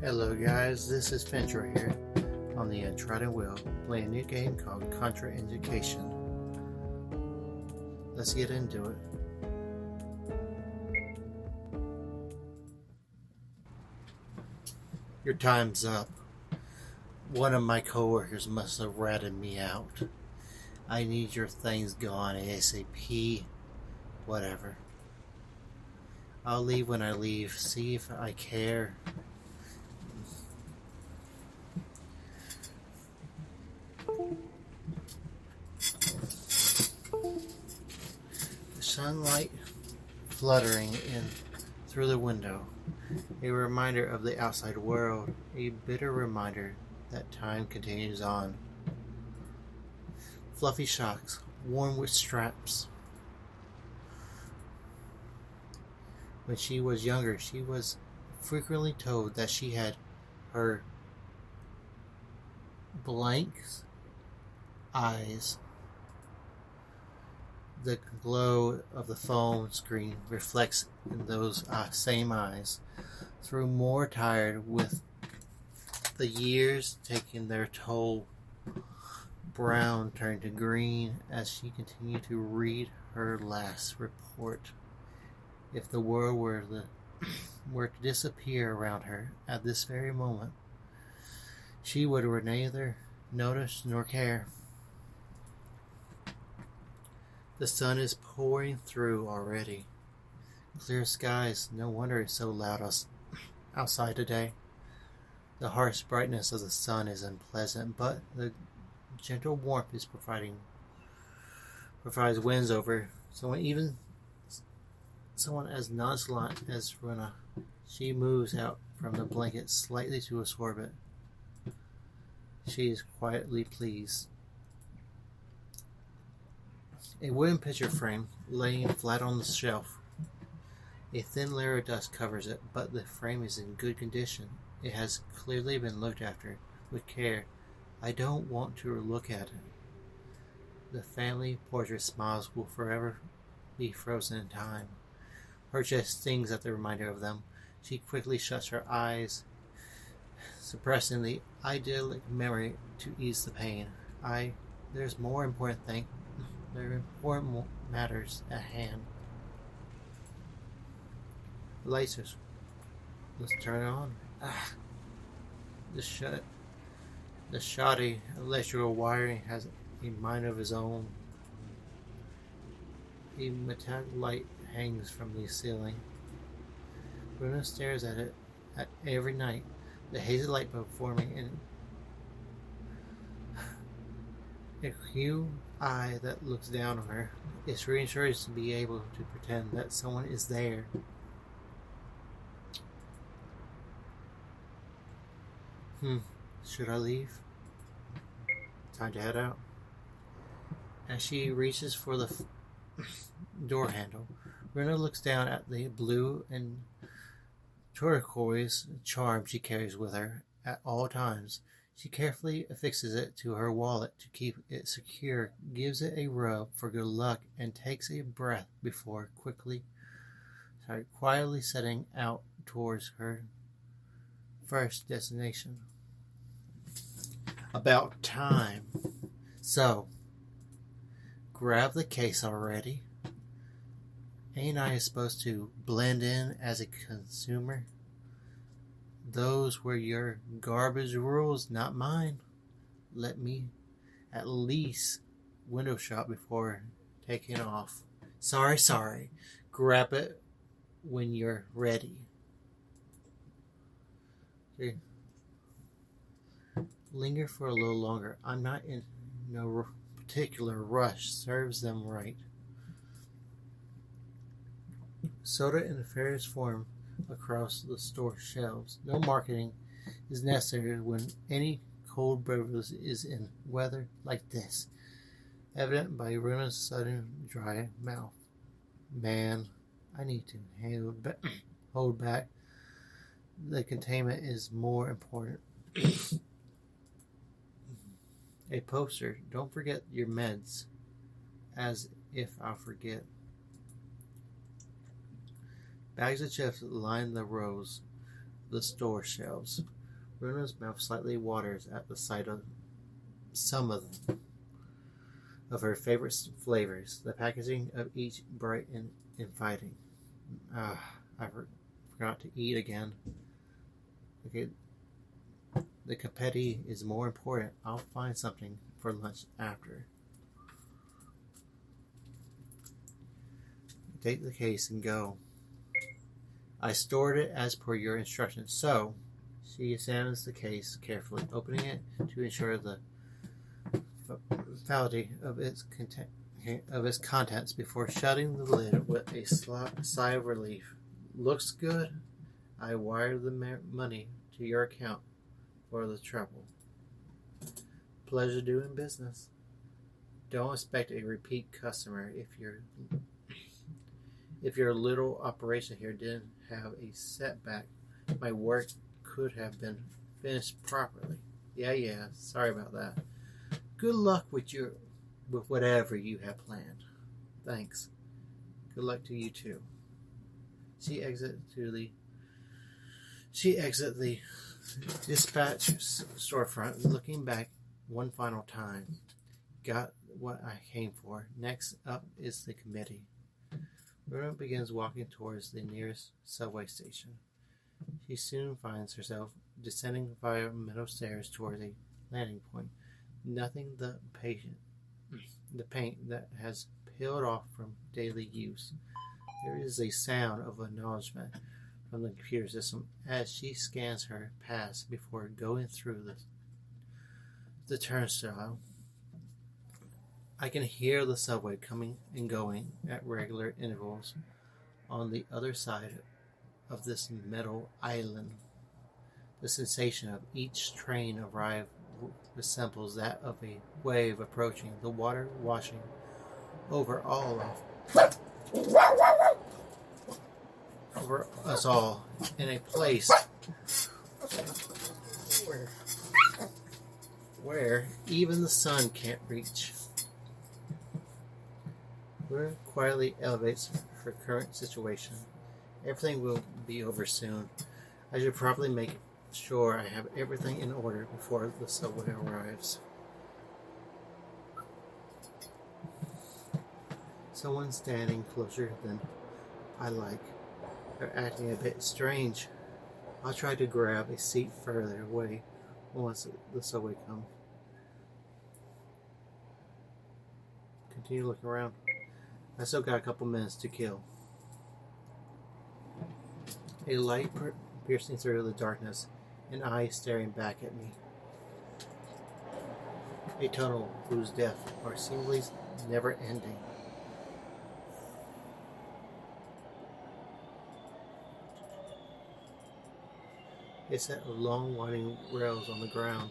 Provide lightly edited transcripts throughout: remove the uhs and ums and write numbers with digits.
Hello guys, this is Fincher here on the Untroddenwill, playing a new game called Contraindication. Let's get into it. Your time's up. One of my coworkers must have ratted me out. I need your things gone ASAP. Whatever. I'll leave when I leave. See if I care. The sunlight fluttering in through the window, a reminder of the outside world, a bitter reminder that time continues on. Fluffy socks, worn with straps. When she was younger, she was frequently told that she had her blank eyes. The glow of the phone screen reflects in those same eyes. Through more tired with the years taking their toll, brown turned to green as she continued to read her last report. If the world were to disappear around her at this very moment, she would neither notice nor care. The sun is pouring through already. Clear skies, no wonder it's so loud outside today. The harsh brightness of the sun is unpleasant, but the gentle warmth is provides winds over someone as nonchalant as Runa. She moves out from the blanket slightly to absorb it. She is quietly pleased. A wooden picture frame laying flat on the shelf. A thin layer of dust covers it, but the frame is in good condition. It has clearly been looked after with care. I don't want to look at it. The family portrait smiles will forever be frozen in time. Her chest stings at the reminder of them. She quickly shuts her eyes, suppressing the idyllic memory to ease the pain. There's more important thing. There are important matters at hand. The lights are. Let's turn it on. The shoddy electrical wiring has a mind of its own. A metallic light hangs from the ceiling. Bruno stares at it every night. The hazy light bulb forming in a huge eye that looks down on her. It's reassuring to be able to pretend that someone is there. Should I leave? Time to head out. As she reaches for the door handle, Rena looks down at the blue and turquoise charm she carries with her at all times. She carefully affixes it to her wallet to keep it secure, gives it a rub for good luck, and takes a breath before quietly setting out towards her first destination. About time. So, grab the case already. Ain't I supposed to blend in as a consumer? Those were your garbage rules, not mine. Let me at least window shop before taking off. Sorry. Grab it when you're ready. Okay. Linger for a little longer. I'm not in no particular rush. Serves them right. Soda in the fairest form across the store shelves. No marketing is necessary when any cold beverage is in weather like this. Evident by Runa's sudden dry mouth. Man, I need to hold back. The containment is more important. A poster. Don't forget your meds. As if I'll forget. Bags of chips line the rows. the store shelves. Runa's mouth slightly waters at the sight of some of her favorite flavors, the packaging of each bright and inviting. I forgot to eat again. Okay, the confetti is more important. I'll find something for lunch after. Take the case and go. I stored it as per your instructions, so she examines the case carefully, opening it to ensure the validity of its contents before shutting the lid with a sigh of relief. Looks good. I wired the money to your account for the trouble. Pleasure doing business. Don't expect a repeat customer if your little operation here didn't have a setback. My work could have been finished properly. Yeah, sorry about that. Good luck with whatever you have planned. Thanks. Good luck to you too. She exits the dispatch storefront, looking back one final time. Got what I came for. Next up is the committee. Runa begins walking towards the nearest subway station. She soon finds herself descending via metal stairs towards a landing point. Nothing the paint that has peeled off from daily use. There is a sound of acknowledgement from the computer system as she scans her pass before going through the turnstile. I can hear the subway coming and going at regular intervals on the other side of this metal island. The sensation of each train arrive resembles that of a wave approaching, the water washing over us all in a place where even the sun can't reach. Runa quietly elevates her current situation. Everything will be over soon. I should probably make sure I have everything in order before the subway arrives. Someone's standing closer than I like. They're acting a bit strange. I'll try to grab a seat further away once the subway comes. Continue looking around. I still got a couple minutes to kill. A light piercing through the darkness, an eye staring back at me. A tunnel whose depths are seemingly never ending. A set of long winding rails on the ground.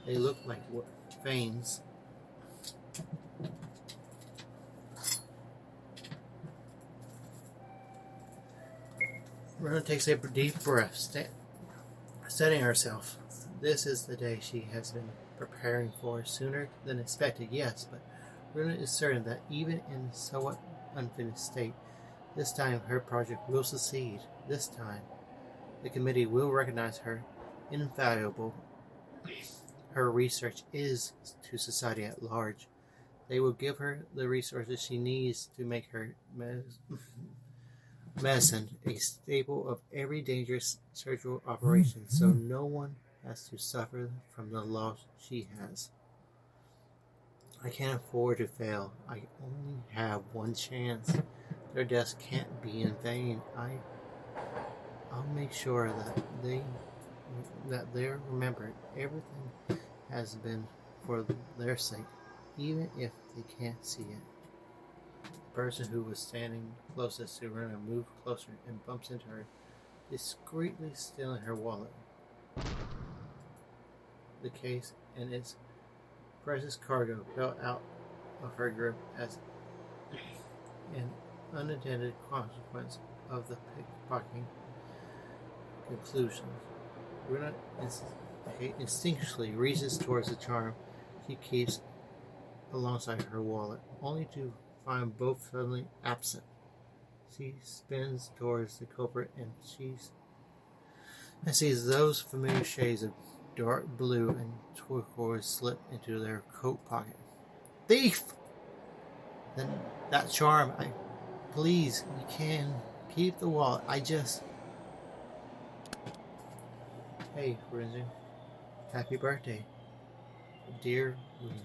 They look like veins. Runa takes a deep breath, setting herself. This is the day she has been preparing for sooner than expected, yes, but Runa is certain that even in a somewhat unfinished state, this time her project will succeed. This time, the committee will recognize her invaluable. Her research is to society at large. They will give her the resources she needs to make her medicine a staple of every dangerous surgical operation, so no one has to suffer from the loss she has. I can't afford to fail. I only have one chance. Their deaths can't be in vain. I'll make sure that they're remembered. Everything has been for their sake, even if they can't see it. The person who was standing closest to Runa moved closer and bumps into her, discreetly stealing her wallet. The case and its precious cargo fell out of her grip as an unintended consequence of the pickpocketing conclusion. Runa instinctually reaches towards the charm she keeps alongside her wallet, only to find both suddenly absent. She spins towards the culprit and I see those familiar shades of dark blue and turquoise slip into their coat pocket. Thief! Then that charm, please, you can keep the wallet. Hey, Renzu. Happy birthday. Dear William.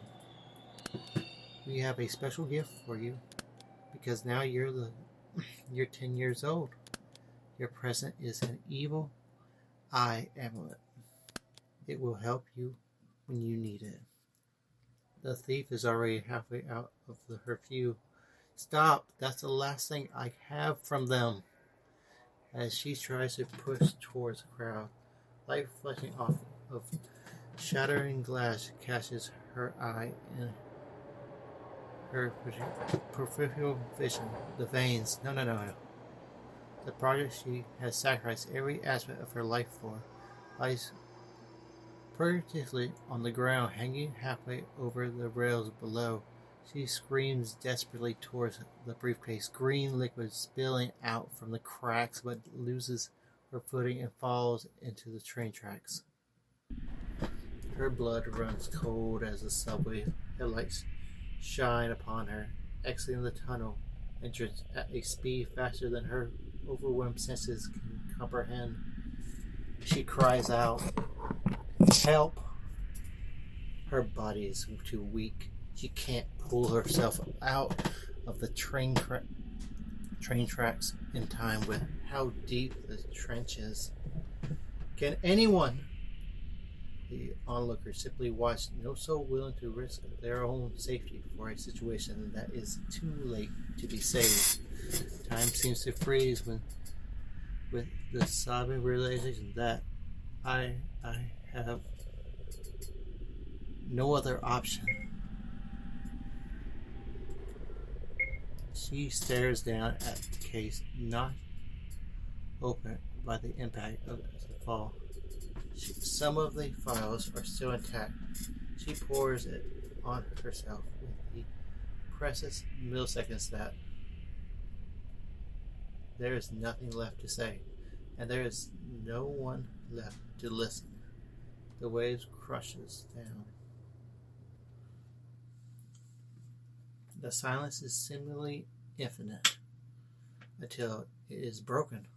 We have a special gift for you because now you're 10 years old. Your present is an evil eye amulet. It will help you when you need it. The thief is already halfway out of her view. Stop! That's the last thing I have from them. As she tries to push towards the crowd, light flashing off of shattering glass catches her eye and her peripheral vision. The veins. No. The project she has sacrificed every aspect of her life for lies purposely on the ground, hanging halfway over the rails below. She screams desperately towards the briefcase, green liquid spilling out from the cracks, but loses her footing and falls into the train tracks. Her blood runs cold as the subway headlights shine upon her, exiting the tunnel entrance at a speed faster than her overwhelmed senses can comprehend. She cries out, "Help!" Her body is too weak. She can't pull herself out of the train tracks in time with how deep the trench is. Can anyone? The onlookers simply watch, no soul willing to risk their own safety for a situation that is too late to be saved. Time seems to freeze with the sobbing realization that I have no other option. She stares down at the case, knocked open by the impact of the fall. Some of the files are still intact. She pours it on herself with the precious milliseconds that there is nothing left to say, and there is no one left to listen. The waves crushes down. The silence is seemingly infinite until it is broken.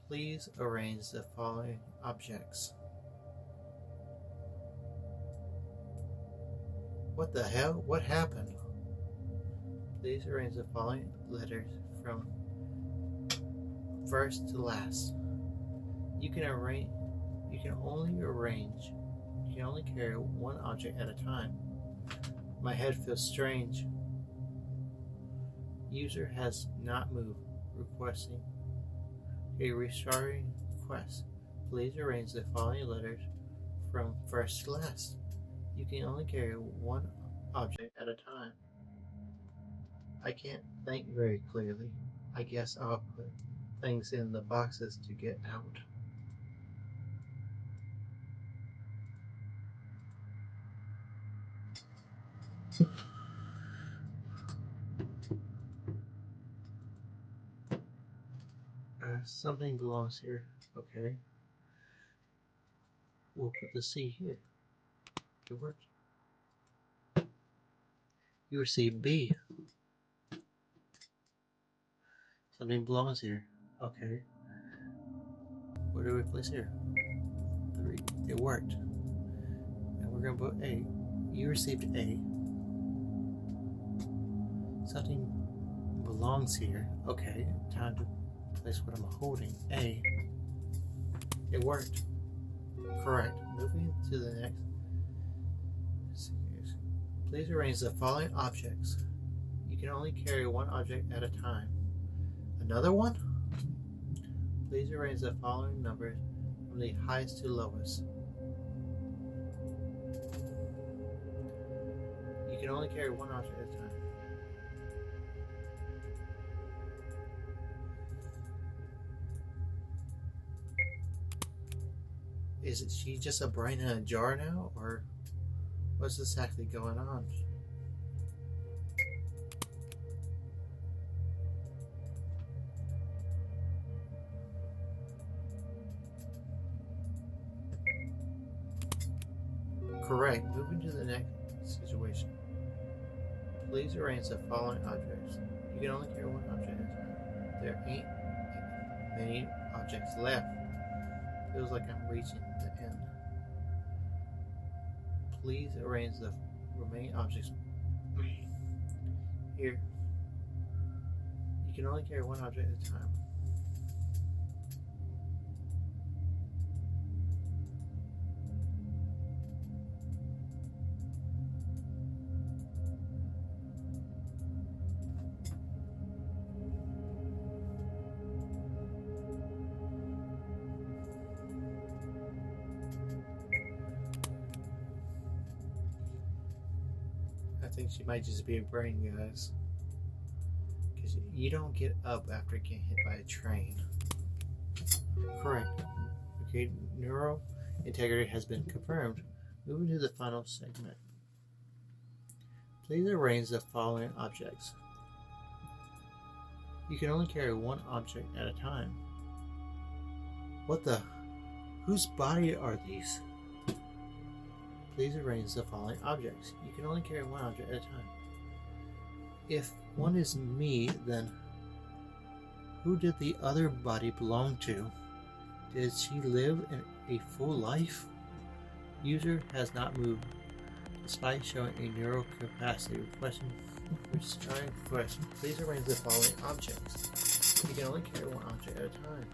Please arrange the following objects. What the hell? What happened? Please arrange the following letters from first to last. You can only carry one object at a time. My head feels strange. User has not moved. Requesting a restarting request. Please arrange the following letters from first to last. You can only carry one object at a time. I can't think very clearly. I guess I'll put things in the boxes to get out. Something belongs here. Okay. We'll put the C here. It worked. You received B. Something belongs here. Okay. What do we place here? 3. It worked. And we're going to put A. You received A. Something belongs here. Okay. Time to place what I'm holding. A. It worked. Correct. Moving to the next. Please arrange the following objects. You can only carry one object at a time. Another one? Please arrange the following numbers from the highest to lowest. You can only carry one object at a time. Is she just a brain in a jar now, or what's exactly going on? Correct. Moving to the next situation. Please arrange the following objects. You can only carry one object at a time. There ain't many objects left. Feels like I'm reaching the end. Please arrange the remaining objects. Here. You can only carry one object at a time. I think she might just be a brain, guys. Because you don't get up after getting hit by a train. Correct. Okay, neural integrity has been confirmed. Moving to the final segment. Please arrange the following objects. You can only carry one object at a time. What the? Whose body are these? Please arrange the following objects. You can only carry one object at a time. If one is me, then who did the other body belong to? Did she live a full life? User has not moved, despite showing a neural capacity. Question. Please arrange the following objects. You can only carry one object at a time.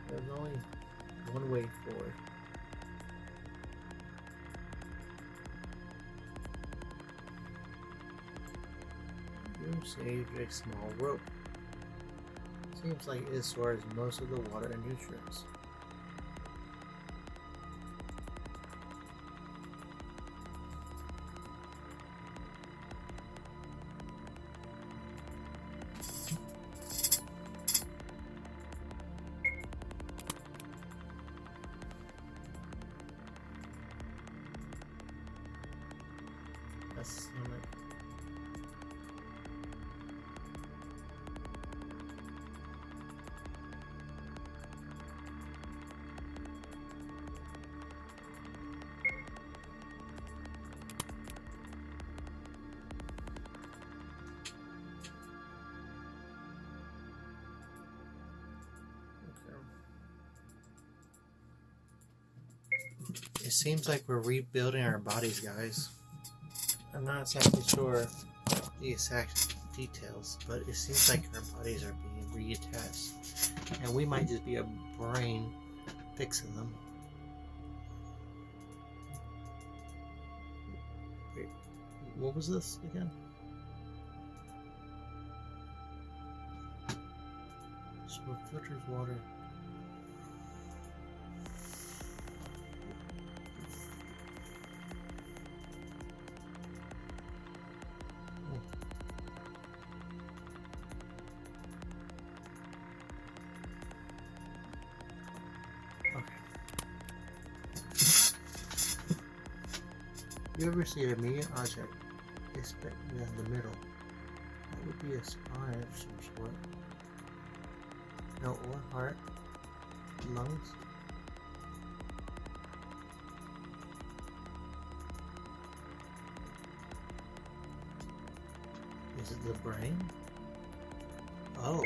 There's only one way forward. You saved a small rope. Seems like it stores most of the water and nutrients. That's It seems like we're rebuilding our bodies, guys. I'm not exactly sure the exact details, but it seems like our bodies are being reattached. And we might just be a brain fixing them. Wait, what was this again? So it filters water. You ever see an immediate object expected in the middle? That would be a spine of some sort. No, or heart, lungs. Is it the brain? Oh.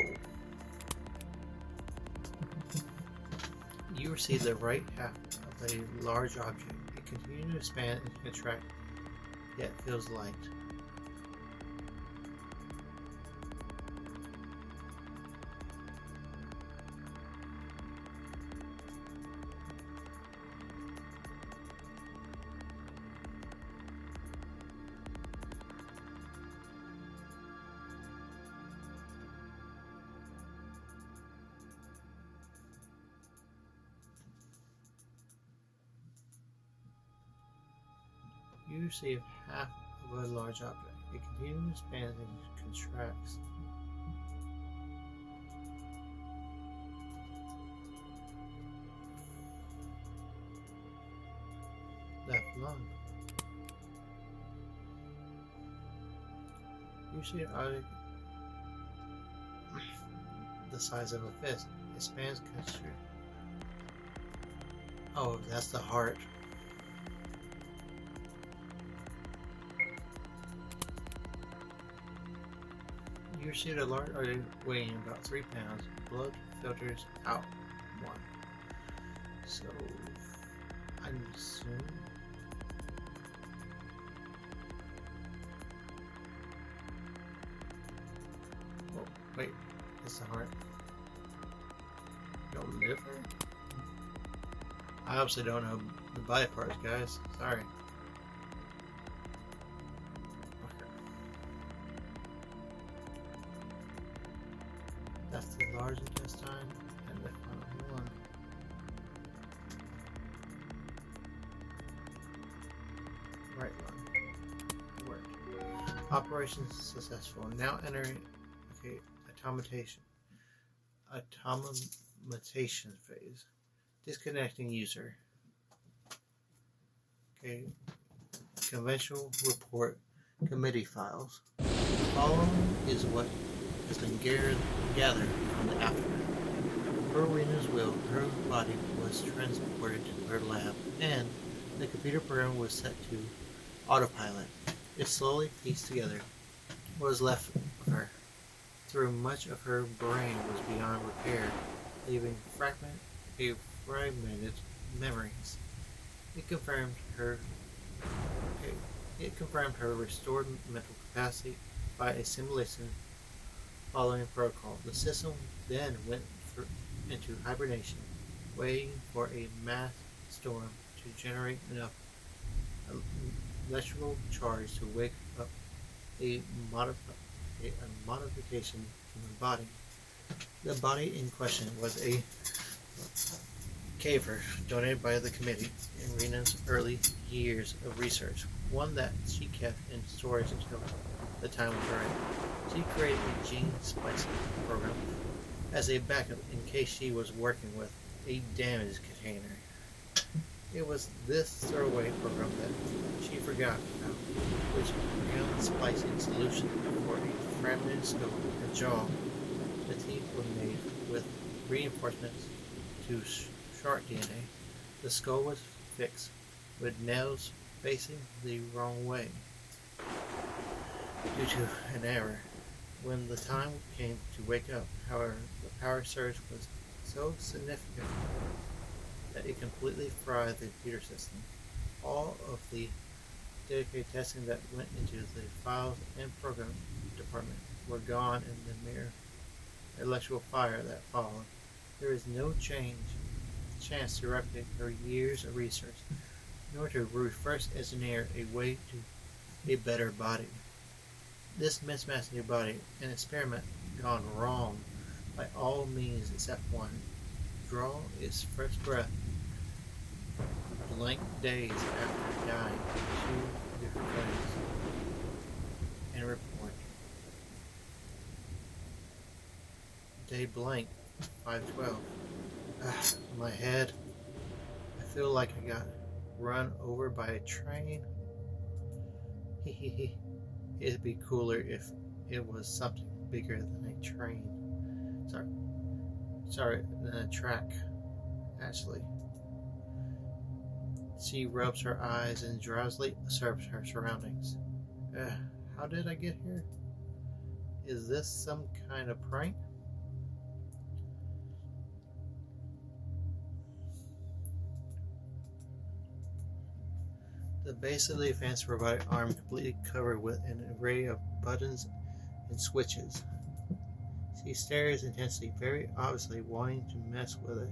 You receive the right half of a large object. It continues to expand and contract, yet feels light. You receive half of a large object. It continues to expand and contracts. Left lung. You see an object the size of a fist. It expands, contracts. Oh, that's the heart. You received a large artery weighing about 3 pounds. Blood filters out 1. So, I'm assuming. Oh, wait, that's the heart. No liver? I obviously don't know the body parts, guys. Sorry. Okay. That's the large intestine and the final one. Right one. Worked. Operation successful. Now entering automation phase. Disconnecting user. Okay. Conventional report committee files. The following is what has been gathered from the aftermath. Per Rena's will, her body was transported to her lab, and the computer program was set to autopilot. It slowly pieced together what was left of her. Through much of her brain was beyond repair, leaving fragmented memories. It confirmed her restored mental capacity by a simulation following protocol. The system then went into hibernation, waiting for a mass storm to generate enough electrical charge to wake up a modification in the body. The body in question was a caver donated by the committee in Rena's early years of research, one that she kept in storage until the time was right. She created a gene splicing program as a backup in case she was working with a damaged container. It was this throwaway program that she forgot about, which began splicing solution for a fragmented skull and jaw. The teeth were made with reinforcements to shark DNA. The skull was fixed with nails facing the wrong way due to an error. When the time came to wake up, however, the power surge was so significant that it completely fried the computer system. All of the dedicated testing that went into the files and program department were gone in the mere electrical fire that followed. There is no chance to replicate her years of research, nor to refresh engineer a way to a better body. This mismatched new body, an experiment gone wrong by all means except one. Draw its fresh breath blank days after dying in 2 different ways, and report. Day blank, 5/12. My head. I feel like I got run over by a train. It'd be cooler if it was something bigger than a train. Sorry, than a track, actually. She rubs her eyes and drowsily observes her surroundings. How did I get here? Is this some kind of prank? The base of the advanced robotic arm completely covered with an array of buttons and switches. She stares intensely, very obviously wanting to mess with it.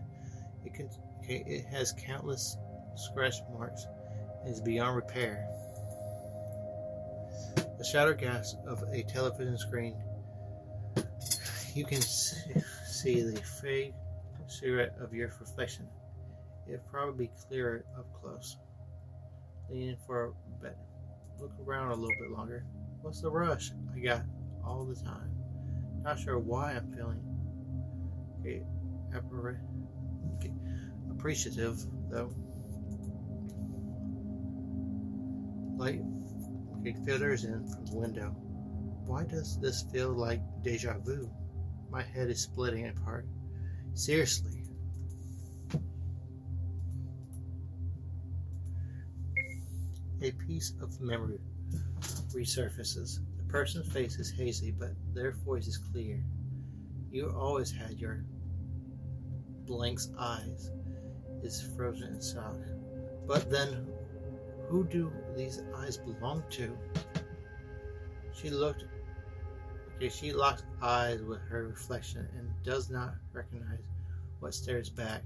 It has countless scratch marks and is beyond repair. The shattered glass of a television screen. You can see the fake silhouette of your reflection. It'd probably be clearer up close. Leaning for a bit. Look around a little bit longer. What's the rush? I got all the time. Not sure why I'm feeling appreciative, though. Light filters in from the window. Why does this feel like deja vu? My head is splitting apart. Seriously. A piece of memory resurfaces. The person's face is hazy, but their voice is clear. You always had your blank's eyes is frozen in shock. But then, who do these eyes belong to? She locked eyes with her reflection and does not recognize what stares back.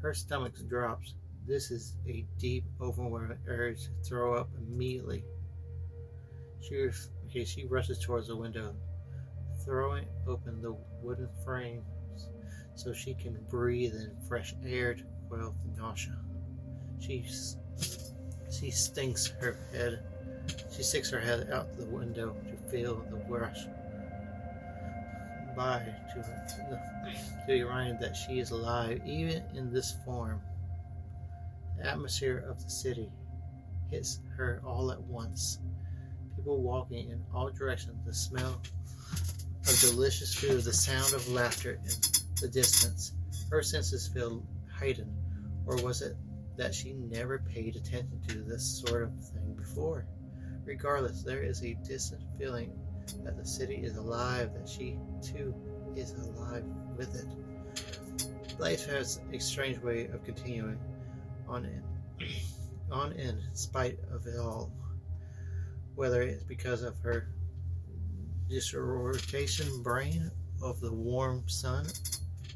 Her stomach drops. This is a deep, overwhelming urge to throw up immediately. She rushes towards the window, throwing open the wooden frames so she can breathe in fresh air to quell the nausea. She sticks her head out the window to feel the rush by to be reminded that she is alive, even in this form. The atmosphere of the city hits her all at once. People walking in all directions, the smell of delicious food, the sound of laughter in the distance. Her senses feel heightened, or was it that she never paid attention to this sort of thing before? Regardless, there is a distant feeling that the city is alive, that she too is alive with it. Life has a strange way of continuing on in spite of it all. Whether it's because of her disorientation brain, of the warm sun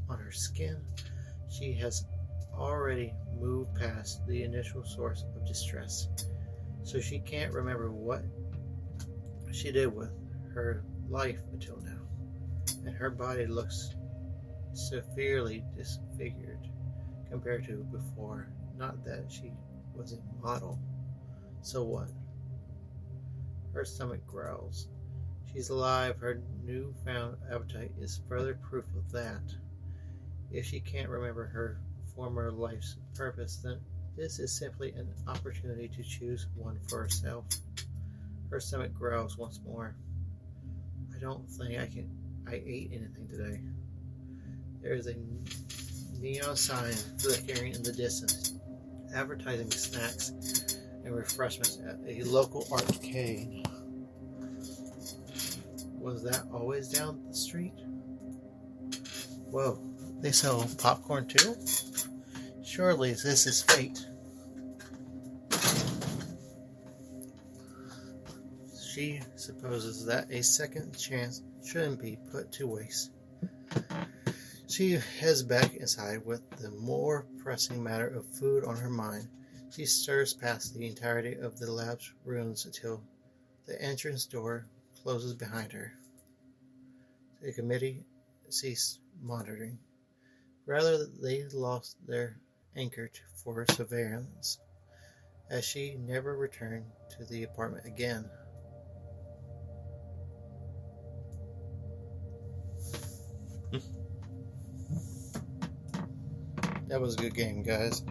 on her skin, she has already moved past the initial source of distress. So she can't remember what she did with her life until now. And her body looks severely disfigured compared to before. Not that she was a model. So what? Her stomach growls. She's alive. Her newfound appetite is further proof of that. If she can't remember her former life's purpose, then this is simply an opportunity to choose one for herself. Her stomach growls once more. I don't think I ate anything today. There is a neon sign flickering in the distance, advertising snacks and refreshments at a local arcade. Was that always down the street? Whoa, they sell popcorn too? Surely this is fate. She supposes that a second chance shouldn't be put to waste. She heads back inside with the more pressing matter of food on her mind. She stirs past the entirety of the lab's rooms until the entrance door closes behind her. The committee ceased monitoring. Rather, they lost their anchor for surveillance, as she never returned to the apartment again. That was a good game, guys.